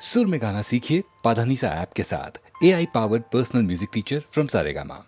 सुर में गाना सीखिए पाधानीसा ऐप के साथ। AI powered personal music teacher from Saregama.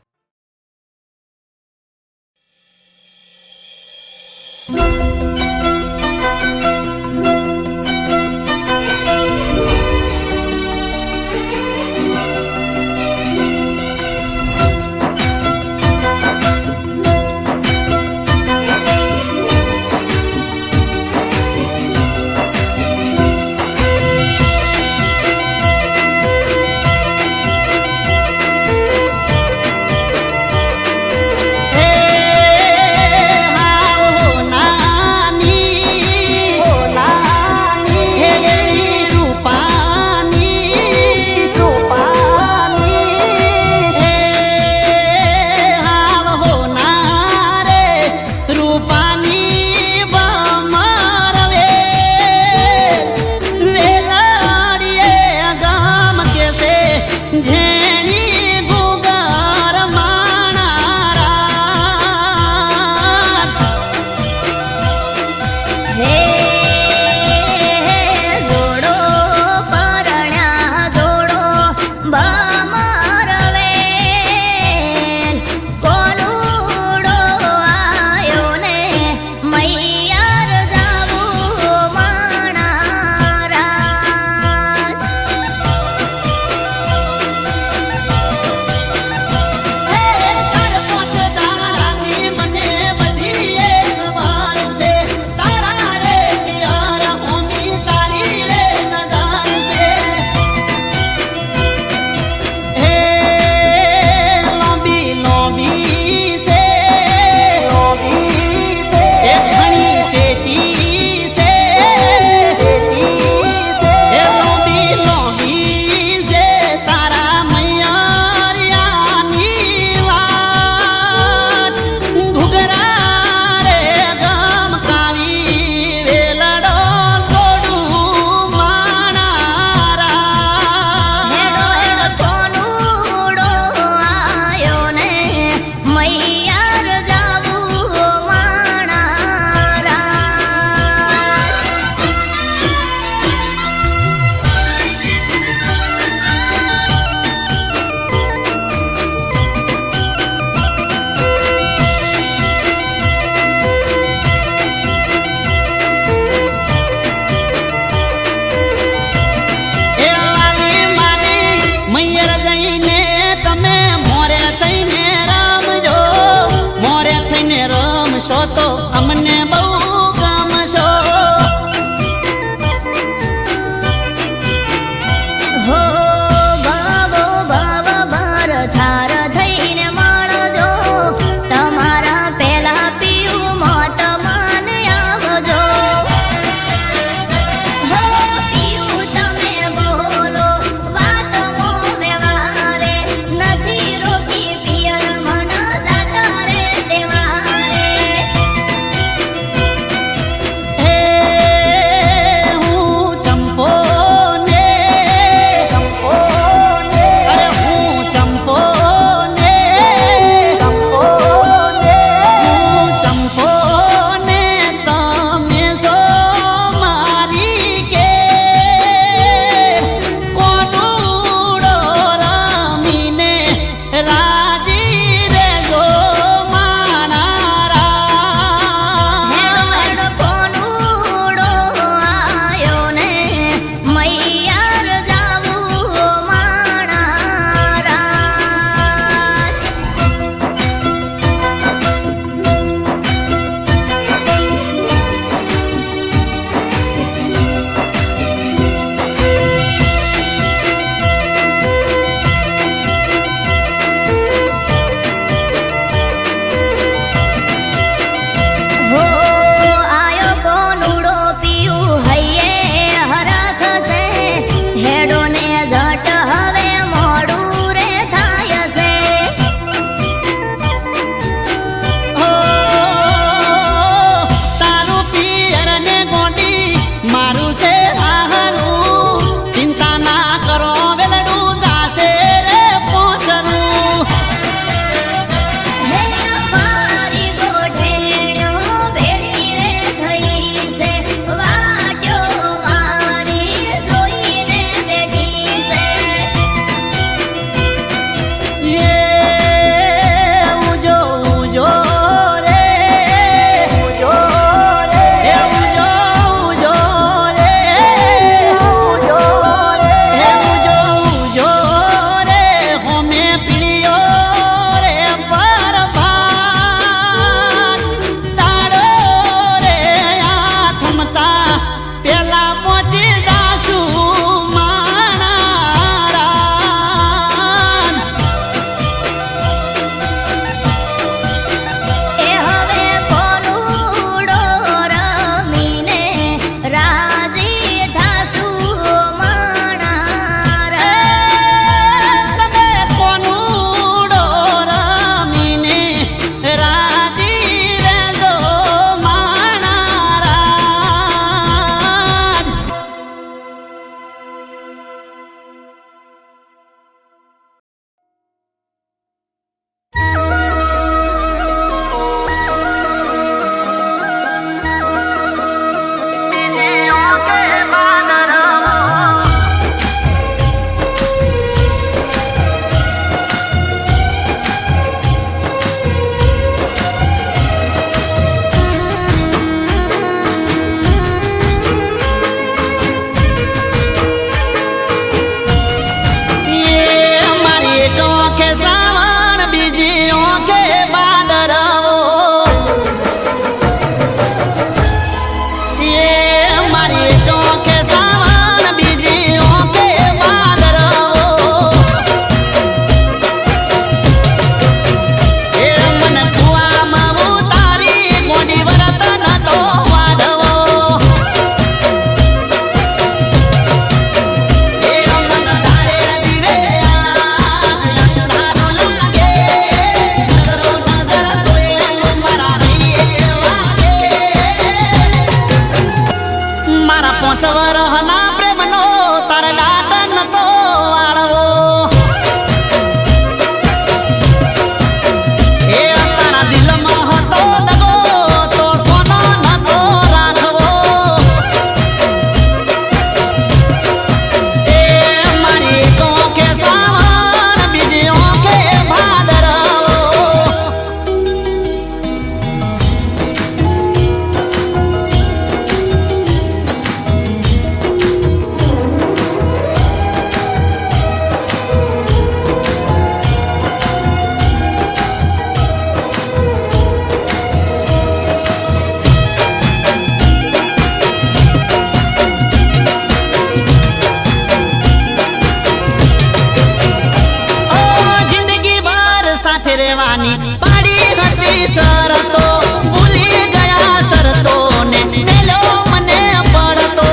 શરતો ભૂલી ગયા શરતો ને મેલો મને પડતો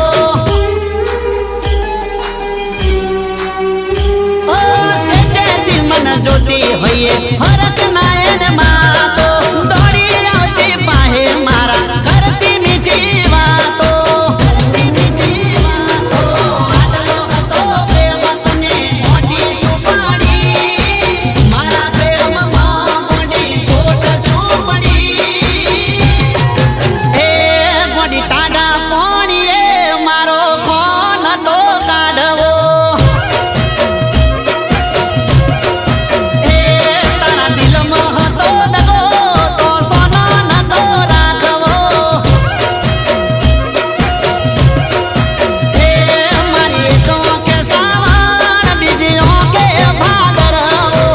ઓ સેજેથી મન જોતી હોઈએ ફરક ના એને માતો દોડી આવતી પાહે મારા કરતી મીઠી વાતો આદરો હતો પ્રેમ તને મોટી સુપાડી મારા પ્રેમમાં મોટી ખોટ શું પડી એ મોટી ટાડા પોણીએ મારો ફોન તો કાઢવો તારા દિલમાં હતો દગો તો સોનો નતો રાખવો મારી એક આંખે સાવણ બીજી આંખે ભાદરવો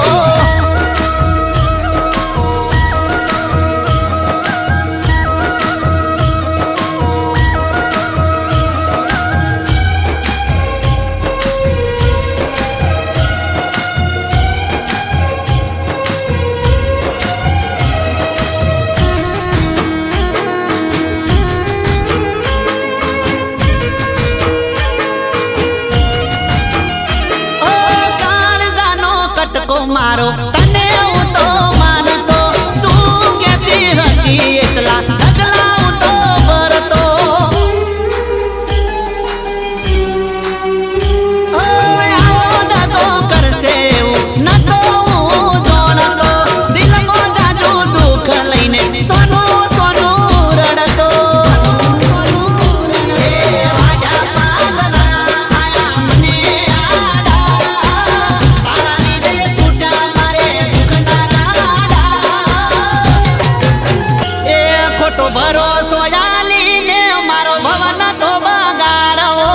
ઓ કાળજાનો કટકો મારો તને હું તો માનતો તું કેતી હતી એટલા ઢગલા હું તો ભરતો ઓ આવો દાદો કરશે એવું નતો હું જાણતો દિલમાં જાજુ દુઃખ લઈને સોનું સોનું રડતો એ વાજા પાગલા આયા મને આડા તારા લીધે છૂટા મારે દુઃખના ગાડા એ ખોટો ભરોસો ડાલીને મારો ભવન તો બગાડવો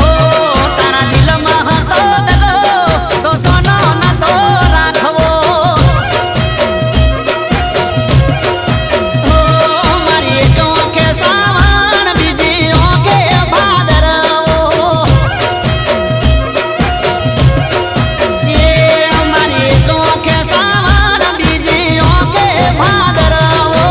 ઓ તારા દિલમાં હતો દગો તો સોનો નતો રાખવો ઓ મારી એક આંખે સાવણ બીજી આંખે ભાદરવો એ મારી એક આંખે સાવણ બીજી આંખે ભાદરવો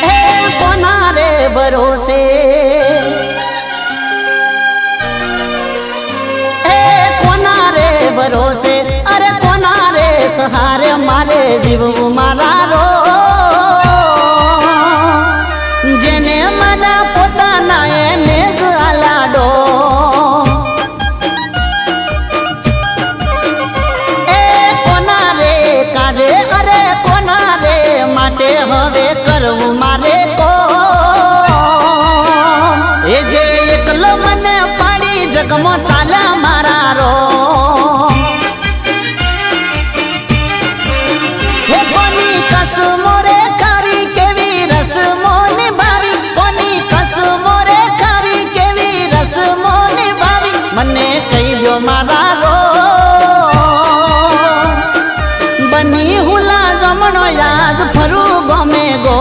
એ કોના રે ભરોસે એ કોના રે ભરોસે અરે કોના રે સહારે મારે જીવવું મારા રો જેને મને પોતાના એને જ આલાડો એ કોના રે કાજે અરે કોના રે માટે હવે કરવું મારે કો એ જે એકલો મને પાડી જગમાં ચાલે મારા રો હે કોની કસમો રે ખાવી કેવી રસમો નિભાવી કોની કસમો રે ખાવી કેવી રસમો નિભાવી મને કહી દો મારા રો બની હુલા જમણો યાદ ફરું ગમે ગો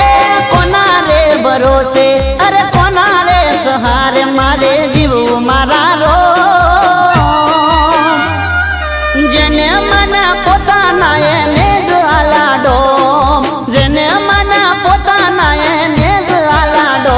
એ કોના રે ભરોસે અરે કોના રે સહારે મારે જીવવું મારા રો જેને મને પોતાના એને જ આલાડો જેને મને પોતાના એને જ આલાડો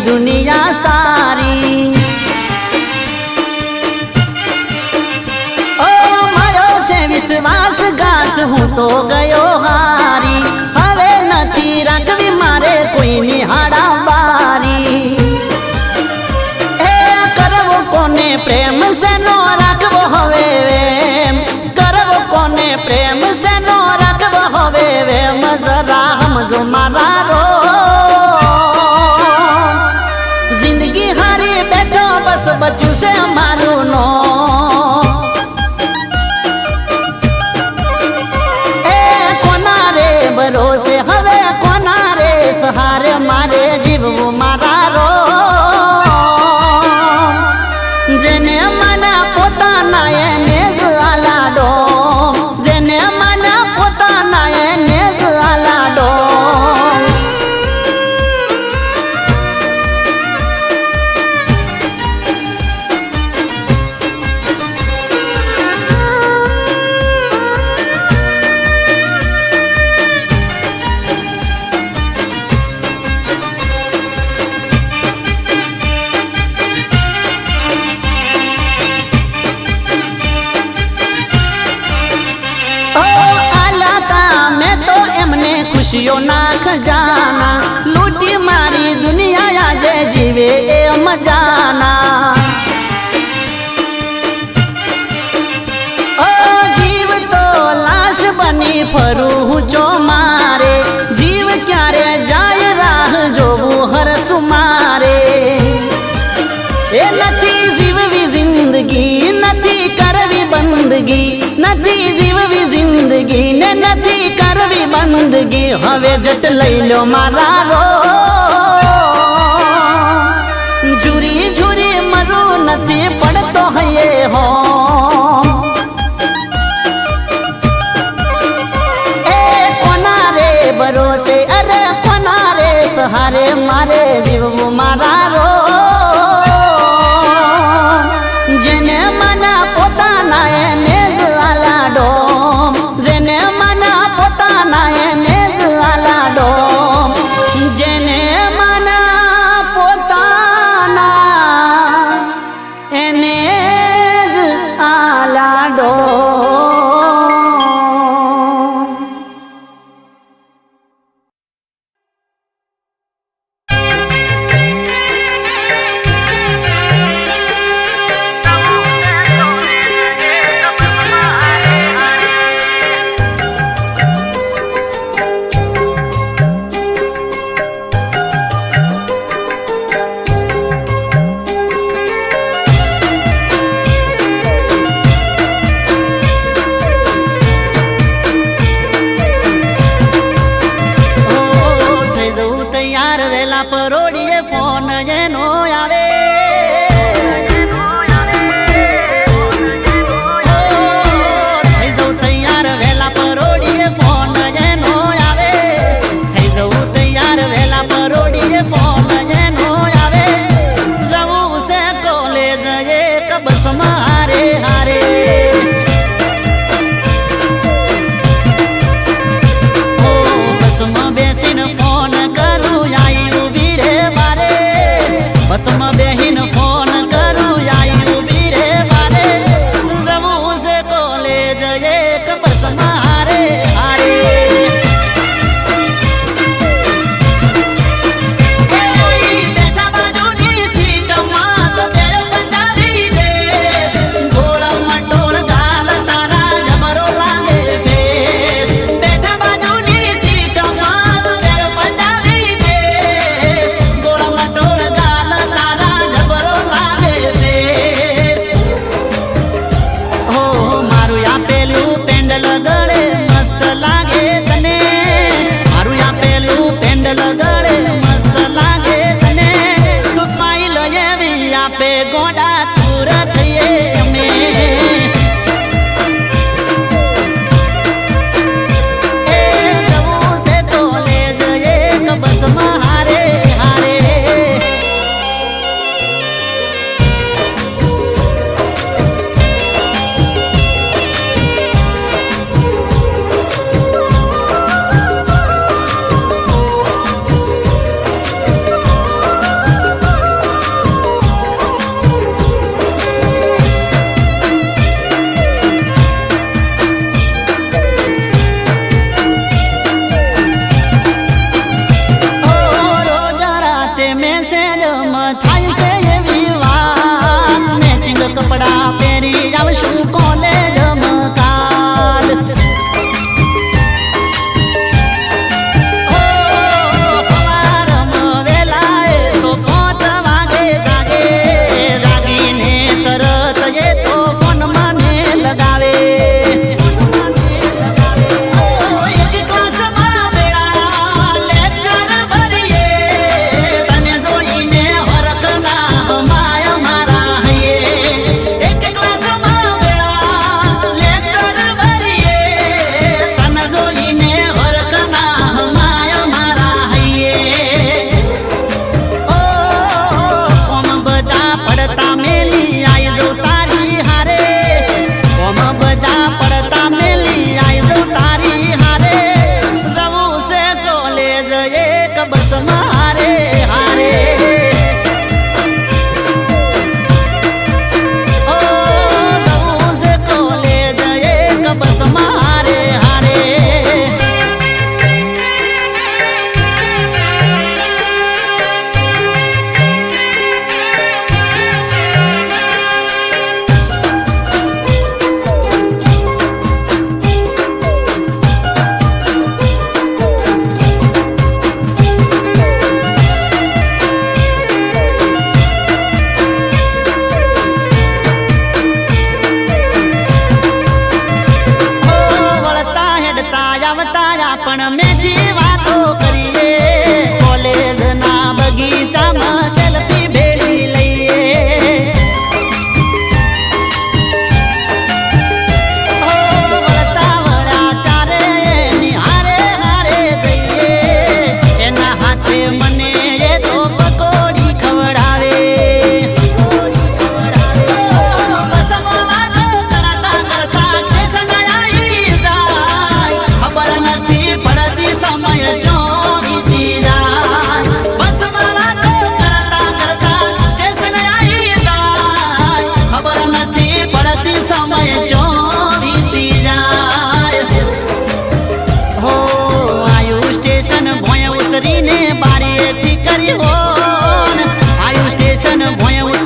દુનિયા સારી ઓ મારો છે વિશ્વાસઘાત હું તો ગયો હારી હવે નથી રાખવી મારે કોઈની હાડાબારી એ કરવો કોને પ્રેમ સેનો રાખવો હવે એમ કરવો કોને પ્રેમ સેનો રાખવો હવે એમ જરા સમજો મારા રો જિંદગી હારી બેઠો બસ બચ્યું છે મારું નો એ કોના રે ભરોસે હવે કોના રે સહારે મારે જીવવું મારા રો જેને મને પોતાના એને જ આલાડો જેને મને પોતાના એને જ આલાડો ખુશીઓ ના ખજાના લૂંટી મારી દુનિયા આજે જીવે એ મજાના ઓ જીવ તો લાશ બની ફરું હું જો મારે જીવ ક્યારે જાય રાહ જોવું હરસુ મારે એ નથી જીવવી જિંદગી નથી કરવી બંદગી નથી જીવવી જિંદગી ને નથી કરવી બંદગી હવે જટ લઈ લો મારા રો ઝુરી ઝુરી મરું નથી પડતો હૈયે હો એ કોના રે ભરોસે અરે કોના રે સહારે મારે જીવવું મારા રો જેને મને પોતાના એને જ આલાડો જેને મને પોતાના એને જ આલાડો જેને મને પોતાના એને જ આલાડો પરોડીએ ફોન જેનો આવે થઈ જવું તૈયાર વહેલા પરોડીએ ફોન જેનો આવે થઈ જવું તૈયાર વહેલા પરોડીએ ફોન જેનો આવે જવું છે કોલેજ એક બસમાં હારે હારે બસમાં બેસીને ફોન કરું બસમાં બેહીન ફોન કરું આઈ ઉભી રે મારે જવું છે કોલેજ એક બસમાં હારે હારે બેઠા બાજુની સીટમાં તો ફેર પંજાબી દે ગોળા મટોળ ગાલ તારા જબરો લાગે ફેસ બેઠા બાજુની સીટમાં તો ફેર પંજાબી દે ગોળા મટોળ ગળે મસ્ત લાગે તને મારું આપેલું પેન્ડલ ગળે મસ્ત લાગે તને તું સ્માઈલ એવી આપે ગોડા તુર થઈએ અમે એ જવું છે કોલેજ એક બસમાં હારે હારે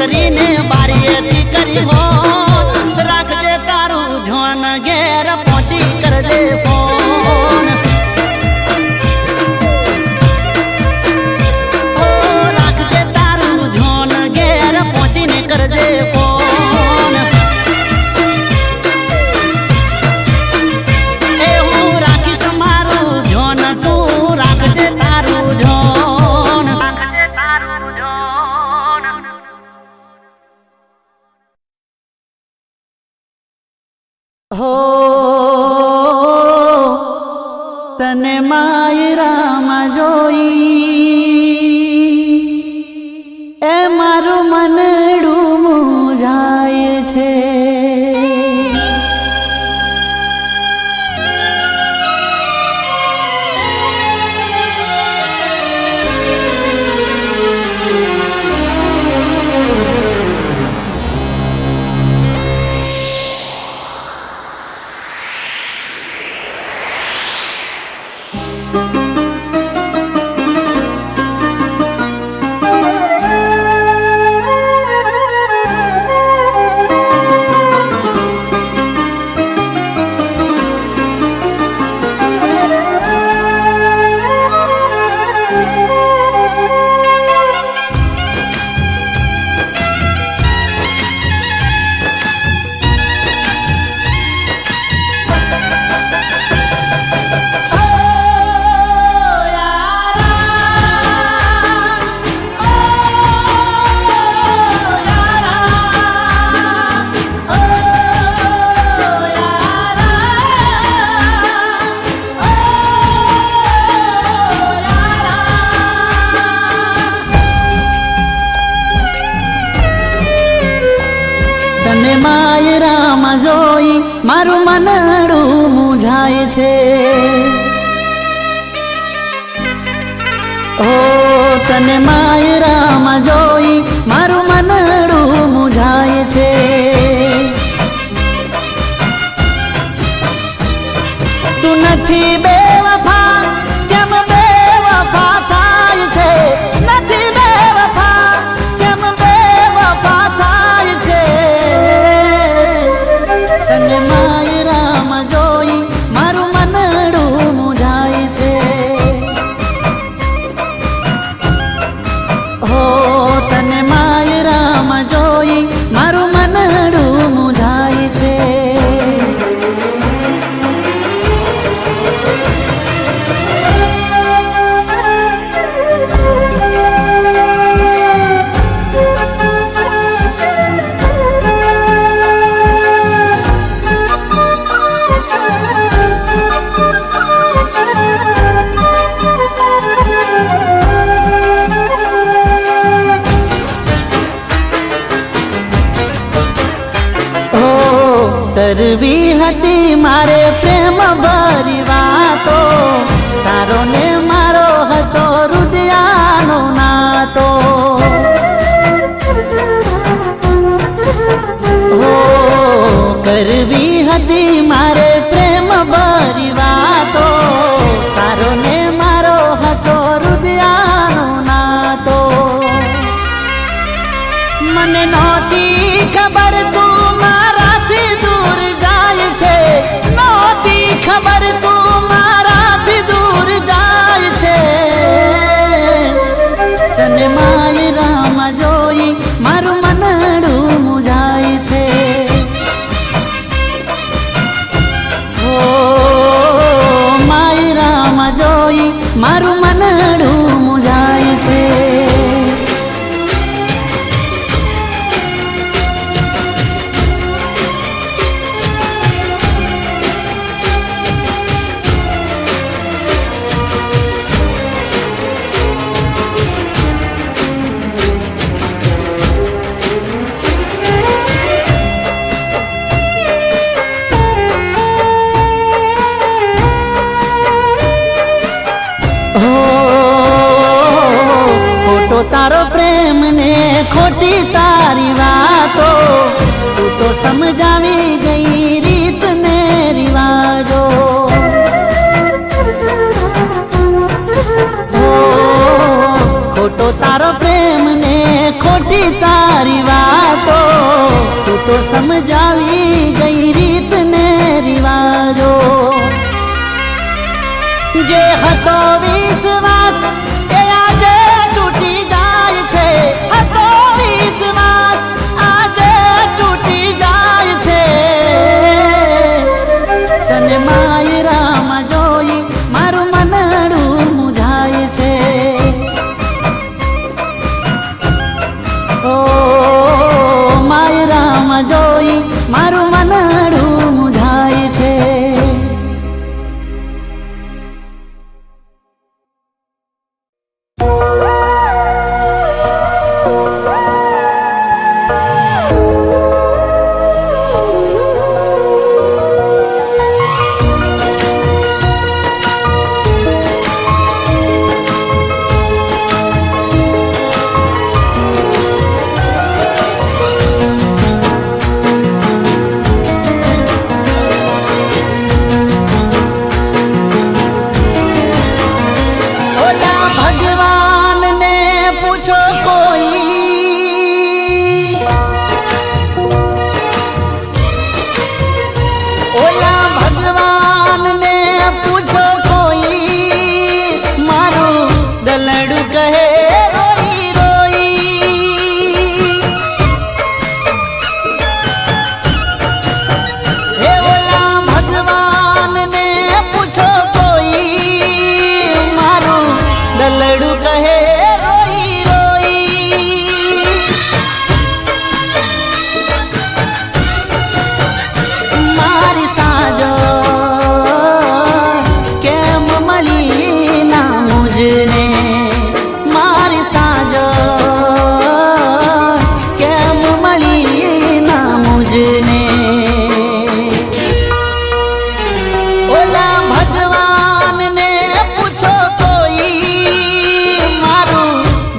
કરીને બારીએથી કરી હો રાખજે તારું ધ્યાન ઘેર પહોંચી કરજે ફોન ઓ રાખજે તારું ધ્યાન ઘેર પહોંચીને કરજે ફોન એ હું રાખીશ મારું ધ્યાન તું રાખજે તારું ધ્યાન રાખજે તારું ધ્યાન હો તને માયરામાં જોઈ એ મારું મનડું મૂંઝાય છે તને માયરામાં જોઈ મારું મનડું મૂંઝાય છે ઓ તને માયરામાં જોઈ મારું મનડું મૂંઝાય છે તું નથી બેવફા કેમ બેવફા થાય છે નથી બેવફા કેમ બેવફા થાય છે તને માયરામાં જોઈ મારું મનડું મૂંઝાય છે હો તને માયરામાં જોઈ મારું મનડું મૂંઝાય છે કરવી હતી મારે પ્રેમ ભરી વાતો તારો ને મારો હતો હૃદયાનો નાતો હો કરવી હતી મારે પ્રેમ ભરી વાતો તારો ને મારો હતો હૃદયાનો નાતો મને નહોતી ખબર તું મારાથી દૂર જાય છે નહોતી ખબર તું મારાથી દૂર જાય છે તને માયરામાં જોઈ મારું મનડું મૂંઝાય છે ઓ માયરામાં જોઈ મારું મનડું મૂંઝાય છે ખોટો તારો પ્રેમ ને ખોટી તારી વાતો તું તો સમજાવી ગઈ રીત ને રિવાજો ખોટો તારો પ્રેમ ને ખોટી તારી વાતો, તું તો સમજાવી ગઈ રીત ને રિવાજો. જે હતો વિશ્વાસ એ આજે તૂટી જાય છે, હતો વિશ્વાસ આજે તૂટી જાય છે. તને માયરામાં જોઈ મારું મનડું મુંઝાય છે. ઓ માયરામાં જોઈ મારું મનડું મુંઝાય છે.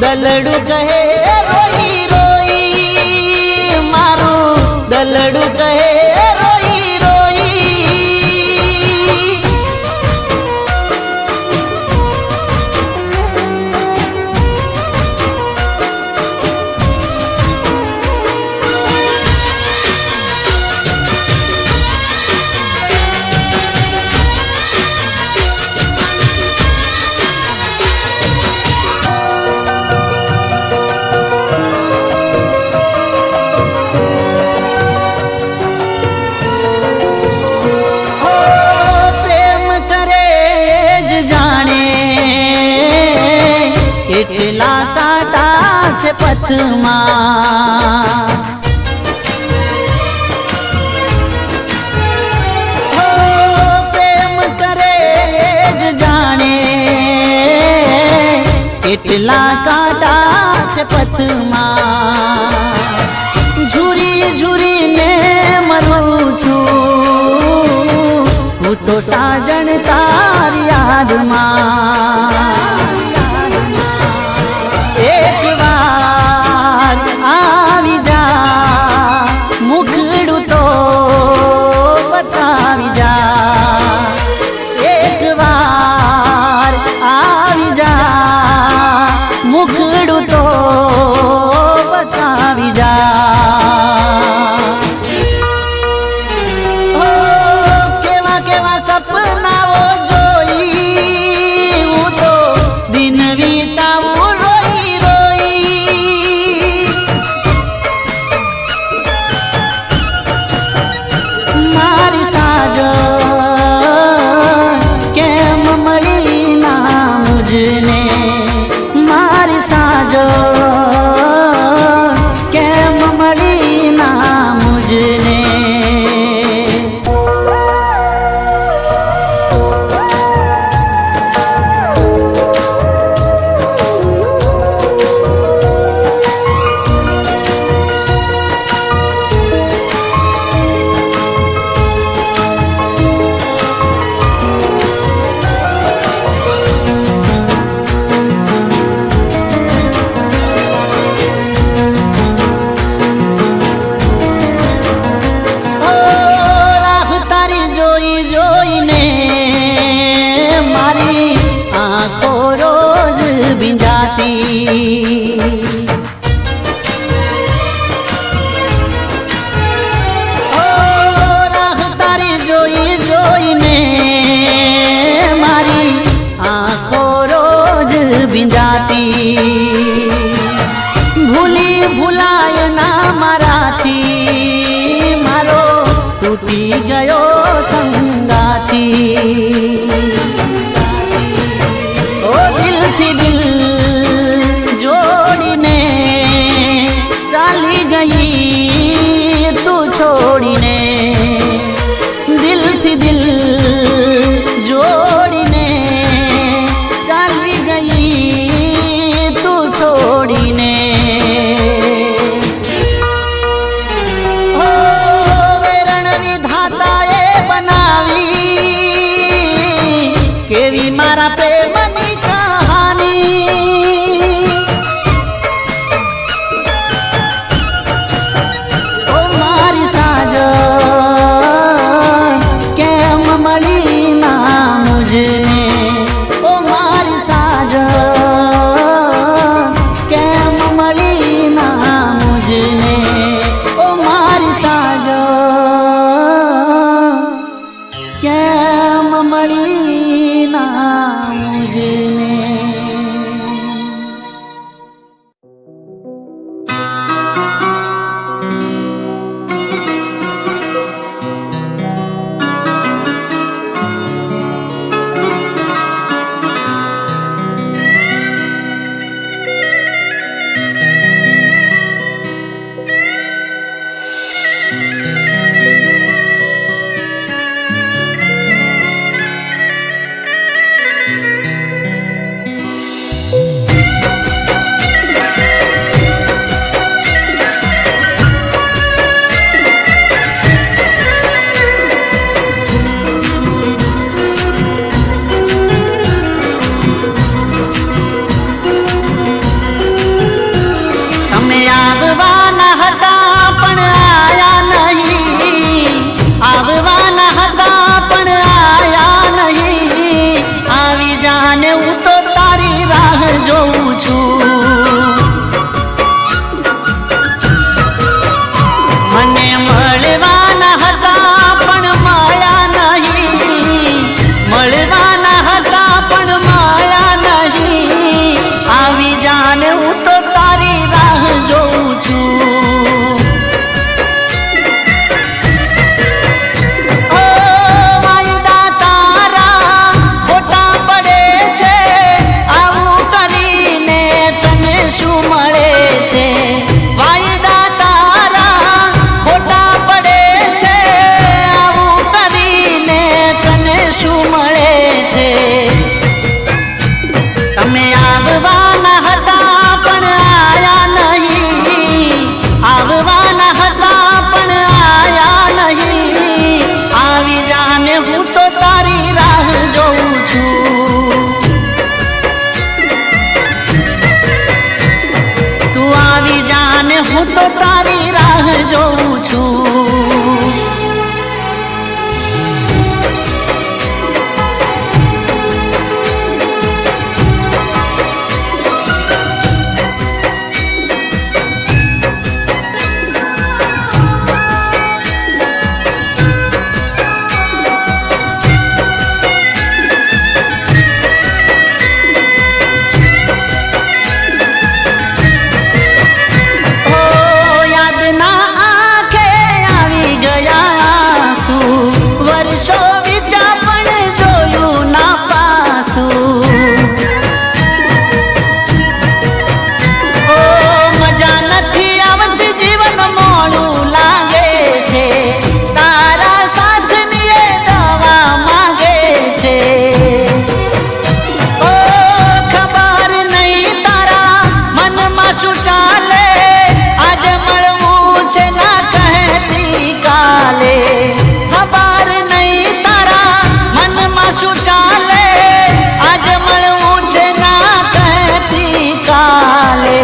દલડું કહે રોઈ રોઈ, મારું દલડું કહે રોઈ રોઈ. એટલા કાંટા છે પથમાં, પ્રેમ કરે જ જાણે. એટલા કાંટા છે પથમાં, ઝૂરી ઝૂરીને મરું છું હું તો સાજણ તારી યાદમાં. એક વાર આવી જા, મુખડું તો બતાવી જા. એક વાર આવી જા, મુખડું તો બતાવી જા. કેવા કેવા સપનાઓ જોઈ હું તો કોઈ ભૂલાય ના મારાથી, મારો તૂટી ગયો સંગાથી. ઓ દિલથી દિલ જોડીને ચાલી ગઈ તું છોડીને, દિલથી દિલ જોડીને ચાલી ગઈ તું છોડીને. ઓ વેરણ વિધાતાએ બનાવી કેવી મારા પ્રેમની કહાની. ઓ મારી સાજન કેમ મળી ના મુજને, ઓ મારી સાજન કેમ મળી ના મુજને, ઓ મારી સાજન કેમ મળી ના મુજને. તમે આવવાના હતા પણ આયા નહીં, આવવાના હતા પણ આયા નહીં. આવી જાને હું તો તારી રાહ જોઉં છું. મને મળવાના હતા પણ મળ્યા નહીં, મળવાના હતા પણ મળ્યા નહીં. આવી જાને હું તો તારી રાહ જોઉં છું. ઓ વાયદા તારા ખોટા પડે છે, આવું કરીને તને શું મળે છે. વાયદા તારા ખોટા પડે છે, આવું કરીને તને શું મળે છે. તમે આવવાના હતા પણ આયા નહીં, આવવાના હતા પણ આયા નહીં. આવી જાને હું તો તારી રાહ જોઉં છું. તું આવી જાને હું તો તારી રાહ જોઉં છું. ઓ યાદના આંખે આવી ગયા આંસુ, વર્ષો વીત્યા પણ જોયું ના પાછું. ઓ મજા નથી આવતી, જીવન મોડું લાગે છે. તારા સાથની એ દવા માંગે છે. ઓ ખબર નહીં તારા મનમાં શું ચાલે, આજે મળવું છે ના કહેતી કાલે. ખબર નહીં તારા મનમાં શું ચાલે, આજે મળવું છે ના કહેતી કાલે.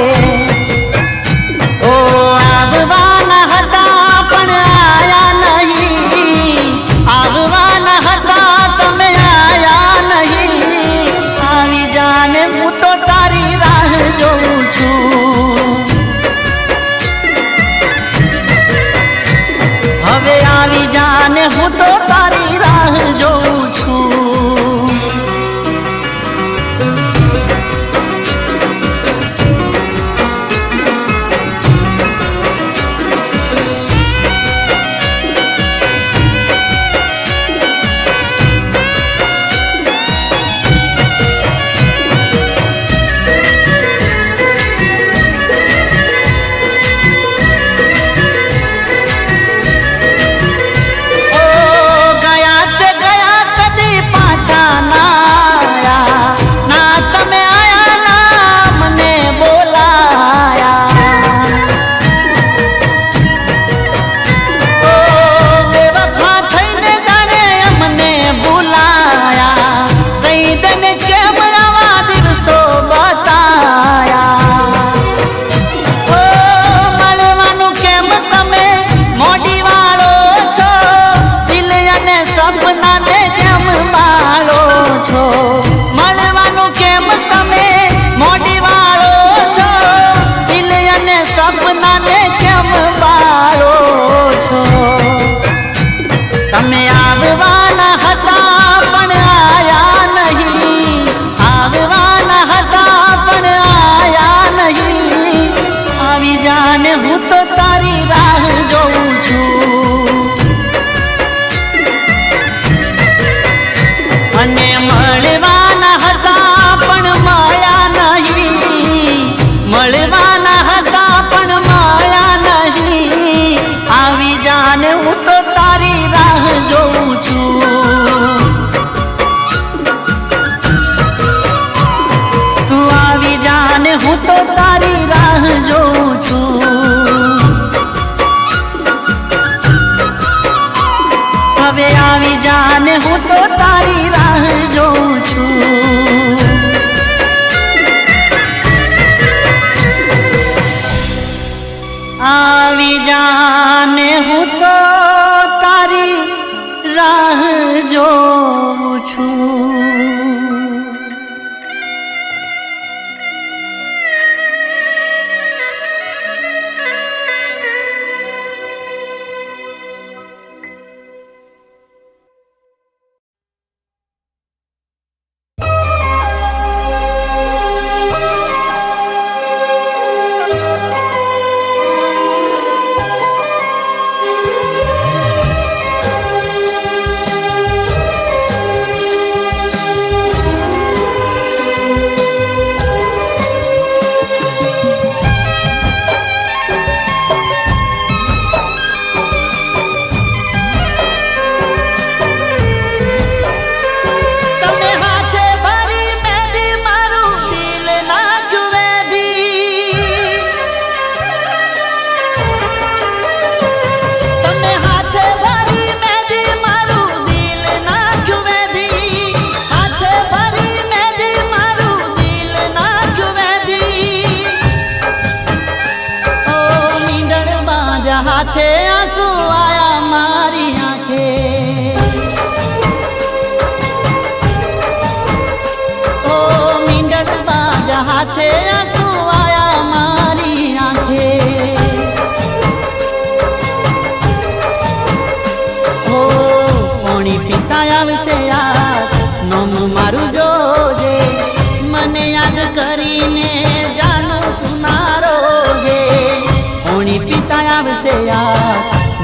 ઓ આવવાના હતા પણ આયા નહીં, આવવાના હતા તમે આયા નહીં. આવી જાને હું તો તારી રાહ જોઉં છું. હવે આવી જાને હું તો તારી રાહ જોઉં છું. સપનાને કેમ બાળો છો? તમે આવવાના હતા પણ આયા નહીં, આવવાના હતા પણ આયા નહીં. આવી જાને હું તો તારી રાહ જોઉં છું, અને મળવાના હતા પણ મળ્યા નહીં, મળવાના હતા પણ મળ્યા નહીં. આવી જાને હું તો તારી રાહ જોઉં છું, તું આવી જાને હું તો તારી રાહ જોઉં છું. હવે આવી જાને હું તો તારી રાહ જોઉં છું. આવી જાને હું તો તારી રાહ જોઉં છું. હાથે આંસુ આયા મારી આંખે, ઓ મીંડળ બાજા હાથે આંસુ આયા મારી આંખે. ઓ પાણી પીતા આવશે યાર નોમ મારું જોજે, મને યાદ કરીને જાનું તું ના રોજે. પાણી પીતા આવશે યાર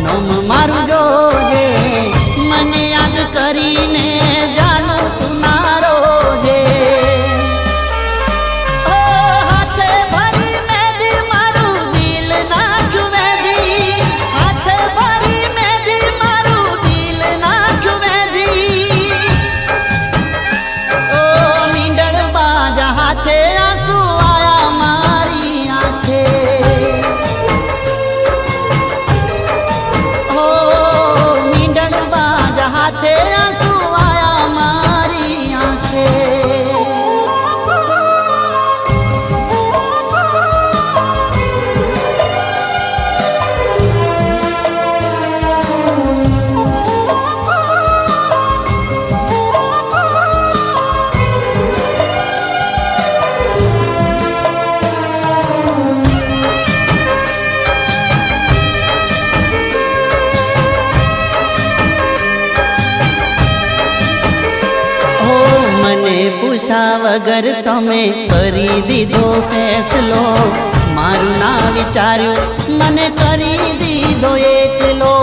નોમ મારું જોજે, મને યાદ કરીને જાનું તું ના રોજે. ઓ હાથે ભરી મેદી મારું દિલ નાખ્યું મેદી, હાથે ભરી મેદી મારું દિલ નાખ્યું મેદી. ઓ મીંડળ બાજા હાથે આંસુ આયા મારી આંખે, હાથે આંસુ આયા મારી આંખે. પૂછા વગર તમે કરી દીધો ફેસલો, મારું ના વિચાર્યું મને કરી દીધો એકલો.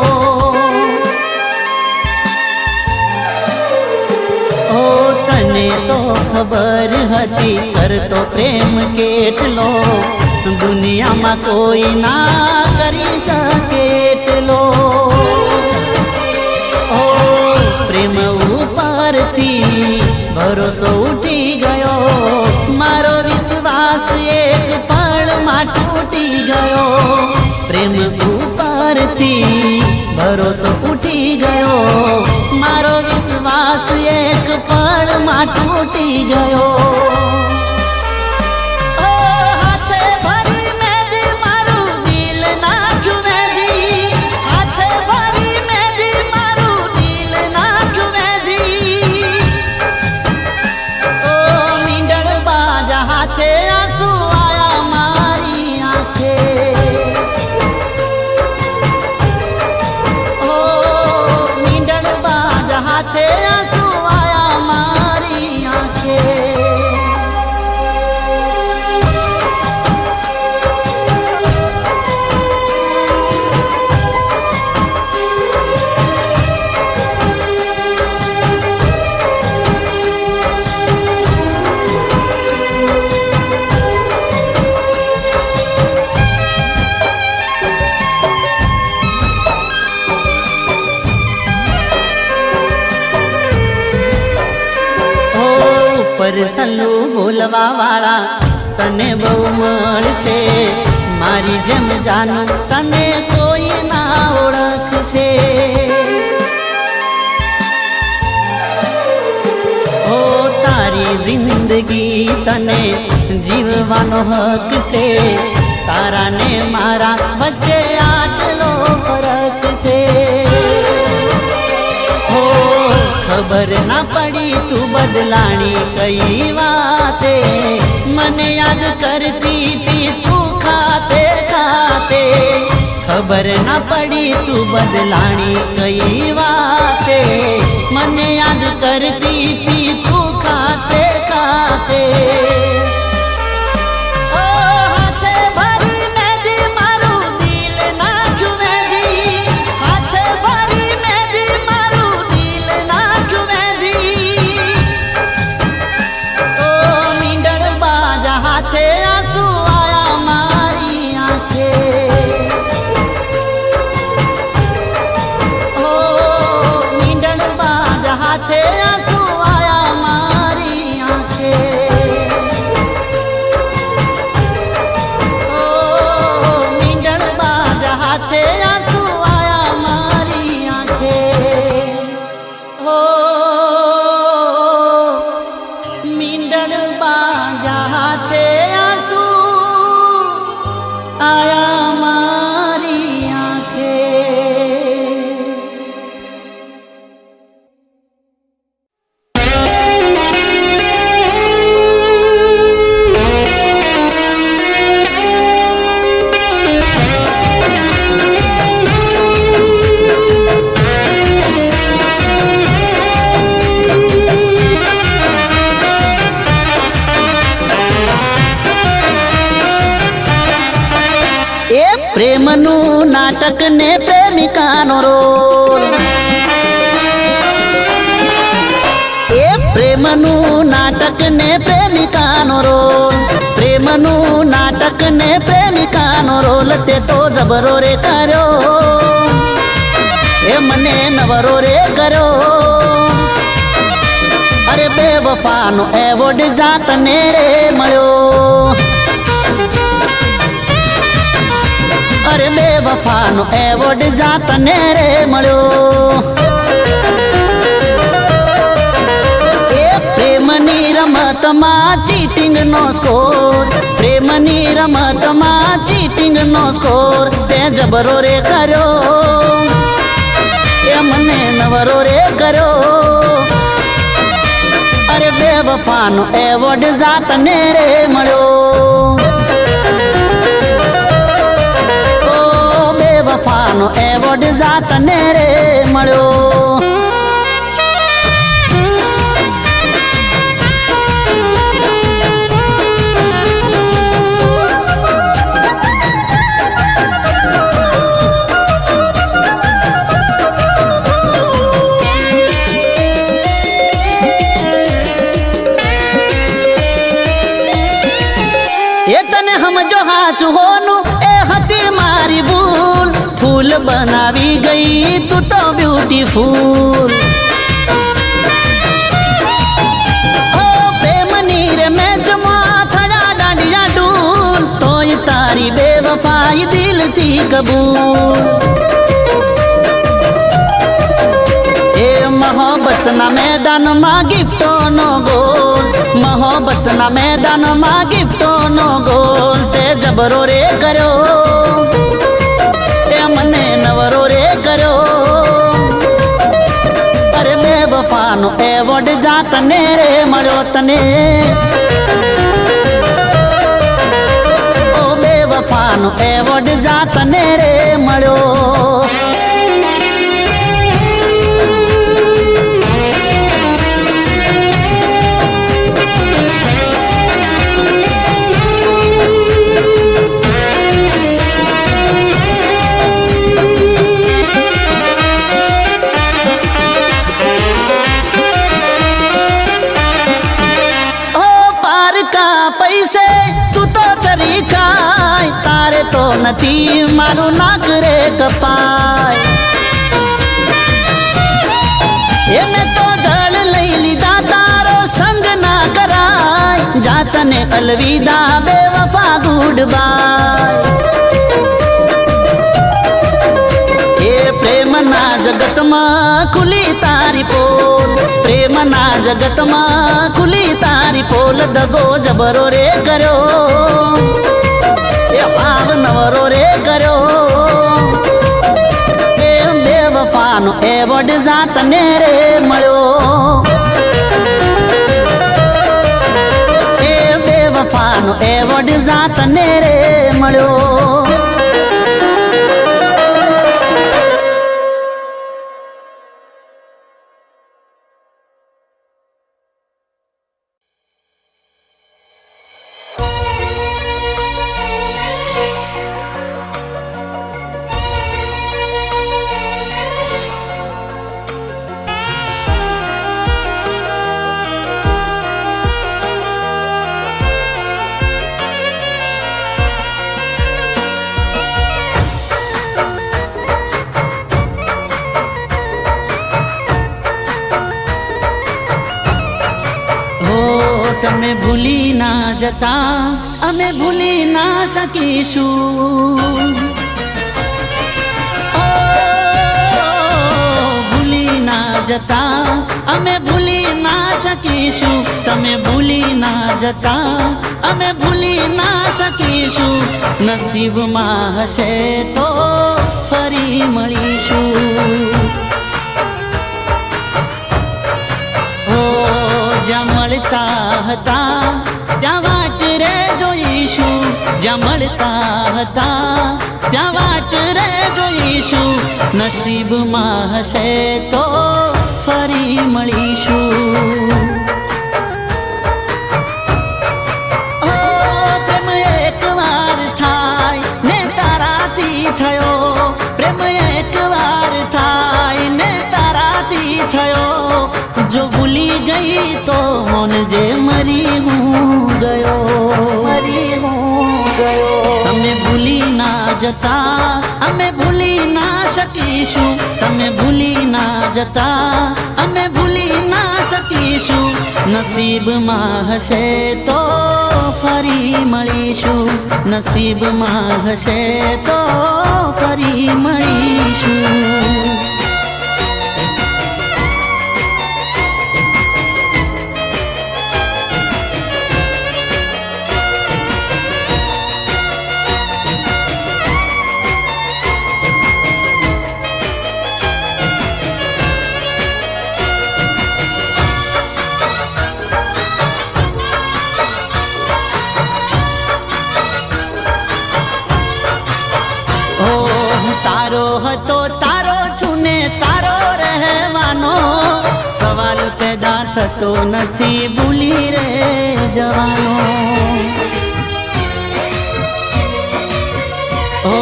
ઓ તને તો ખબર હતી કરતો પ્રેમ કેટલો, દુનિયામાં કોઈ ના કરી શકે એટલો. ઓ પ્રેમ ઉપરથી ભરોસો ઉઠી ગયો, મારો વિશ્વાસ એક પળમાં તૂટી ગયો. પ્રેમ ઉપરથી ભરોસો ઉઠી ગયો, મારો વિશ્વાસ એક પળમાં તૂટી ગયો. હાથે આંસુ આયા મારી આંખે. સલ્લું બોલવા વાળા તને બહુ મળશે, મારી જેમ જાનું તને કોઈ ના ઓળખશે. ઓ તારી જિંદગી તને જીવવાનો હક છે, તારા ને મારા વચ્ચે આટલો ફરક છે. હો ખબર ના પડી તું બદલાણી કઈ વાતે, મને યાદ કરતી તી તું ખાતે ખાતે. ખબર ના પડી તું બદલાણી કઈ વાતે, મને યાદ કરતી તી તું ખાતે ખાતે. પ્રેમનું નાટક ને પ્રેમિકાનો રોલ, એ પ્રેમનું નાટક ને પ્રેમિકાનો રોલ, પ્રેમનું નાટક ને પ્રેમિકાનો રોલ. તે તો જબરો રે કર્યો, એ મને નવરો રે કર્યો. અરે બેવફાનો એવોર્ડ જાતને રે મળ્યો, અરે બેવફાનો એવોર્ડ જાતને રે મળ્યો. એ પ્રેમની રમતમાં ચીટિંગ નો સ્કોર, પ્રેમની રમતમાં ચીટિંગ નો સ્કોર. તે જબરો રે કર્યો, એ મને નવરો રે કર્યો. અરે બેવફાનો એવોર્ડ જાતને રે મળ્યો, વફાનો એવોર્ડ જાતને રે મળ્યો. એ તને સમજો હાચું હોનું એ હતી મારી ભૂલ, ફૂલ બનાવી ગઈ તું તો બ્યુટીફુલ. ઓ પ્રેમની રે મેચમાં થયા દાંડિયા ડૂલ, તોય તારી બેવફાઈ દિલથી કબૂલ. એ મોહબ્બતના મેદાનમાં ગિફ્ટોનો ગોલ, મોહબ્બતના મેદાનમાં ગિફ્ટોનો ગોલ. તે જબરો રે કર્યો, મને નવરો રે કર્યો. અરે બેવફાનો એવોર્ડ જાતને રે મળ્યો તને, ઓ બેવફાનો એવોર્ડ જાતને રે મળ્યો. પૈસે તું તો ચરી ખાય, તારે તો નથી મારું નાક રે કપાય. એ મેં તો જળ લઈ લીધા તારો સંગ ના કરાય. તને અલવિદા બેવફા ગુડ બાય એ પ્રેમના જગતમાં ખુલી તારી પોલ પ્રેમના જગતમાં ખુલી તારી પોલ દગો જબરો રે કર્યો એ ભાવ નવરો રે કર્યો બેવફાનો એવોર્ડ જાતને રે મળ્યો એ બેવફાનો એવોર્ડ જાતને રે મળ્યો તમે ભૂલી ના જતા અમે ભૂલી ના શકીશું ભૂલી ના જતા અમે ભૂલી ના શકીશું તમે ભૂલી ના જતા અમે ભૂલી ના શકીશું નસીબમાં હશે તો ફરી મળીશું જ્યાં મળતા હતા ત્યાં વાટ રે જોઈશું જ્યાં મળતા હતા ત્યાં વાટ રે જોઈશું નસીબમાં હશે તો ફરી મળીશું પ્રેમ એકવાર થાય ને તારાથી થયો પ્રેમ એકવાર થાય ને તારાથી થયો જો ભૂલી ગઈ તો મોનજે મરી હું ગયો તમે ભૂલી ના જતા અમે ભૂલી ના શકીશું તમે ભૂલી ના જતા અમે ભૂલી ના શકીશું નસીબમાં હશે તો ફરી મળીશું નસીબમાં હશે તો ફરી મળીશું તારો હતો તારો છું ને તારો રહેવાનો સવાલ પેદા થતો નથી ભૂલી રે જવાનો ઓ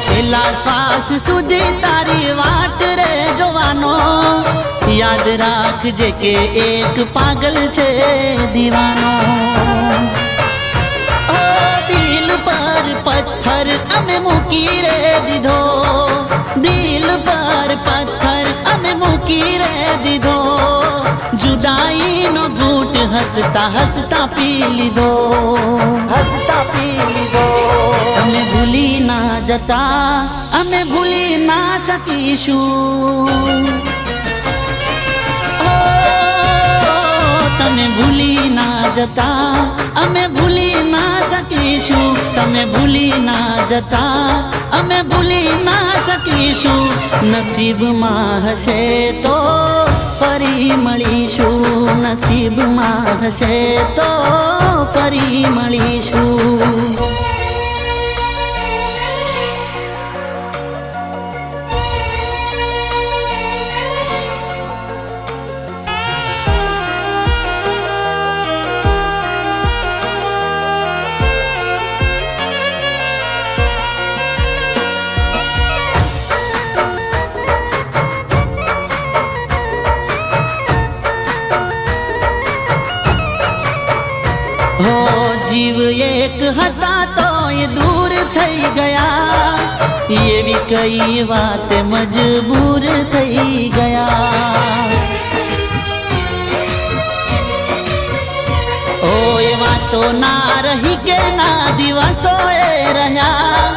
છેલ્લા શ્વાસ સુધી તારી વાટ રે જોવાનો યાદ રાખજે કે એક પાગલ છે દીવાનો દિલ પર પથ્થર અમે મૂકી રે દીધો દિલ પર પથ્થર અમે મૂકી રે દીધો જુદાઈનો ઘૂંટ હસતા હસતા પી લીધો તમે ભૂલી ના જતા અમે ભૂલી ના શકીશું તમે ભૂલી ના જતા અમે ભૂલી ના શકીશું તમે ભૂલી ના જતા અમે ભૂલી ના શકીશું નસીબમાં હશે તો ફરી મળીશું નસીબમાં હશે તો ફરી મળીશું જીવ એક હતા તો એ દૂર થઈ ગયા એવી કઈ વાત મજબૂર થઈ ગયા ઓ એવા તો ના રહી કે ના દિવસો એ રહ્યા,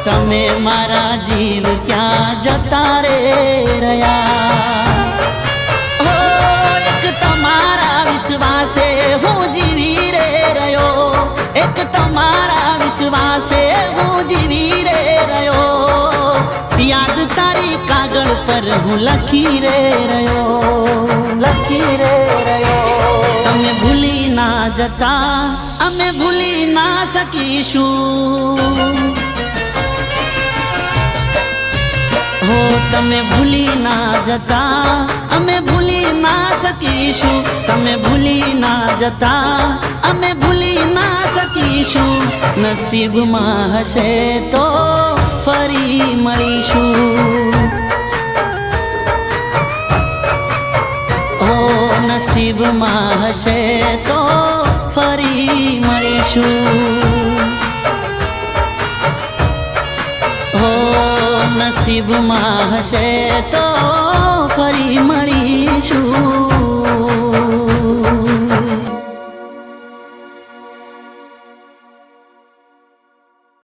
તમે મારા જીવ ક્યાં જતા રે રહ્યા. ઓ એક તમારા વિશ્વાસે હું જીવી રે રહ્યો, એક તમારા વિશ્વાસે હું જીવી રે રહ્યો. યાદ તારી કાગળ પર હું લખી રે રહ્યો, લખી રે રહ્યો. તમે ભૂલી ના જતા અમે ભૂલી ના શકીશું. હો તમે ભૂલી ના જતા અમે ભૂલી ના શકીશું. તમે ભૂલી ના જતા અમે ભૂલી ના શકીશું. નસીબમાં હશે તો ફરી મળીશું. ઓ નસીબમાં હશે તો ફરી મળીશું. ઓ નસીબમાં હશે તો ફરી મળીશું.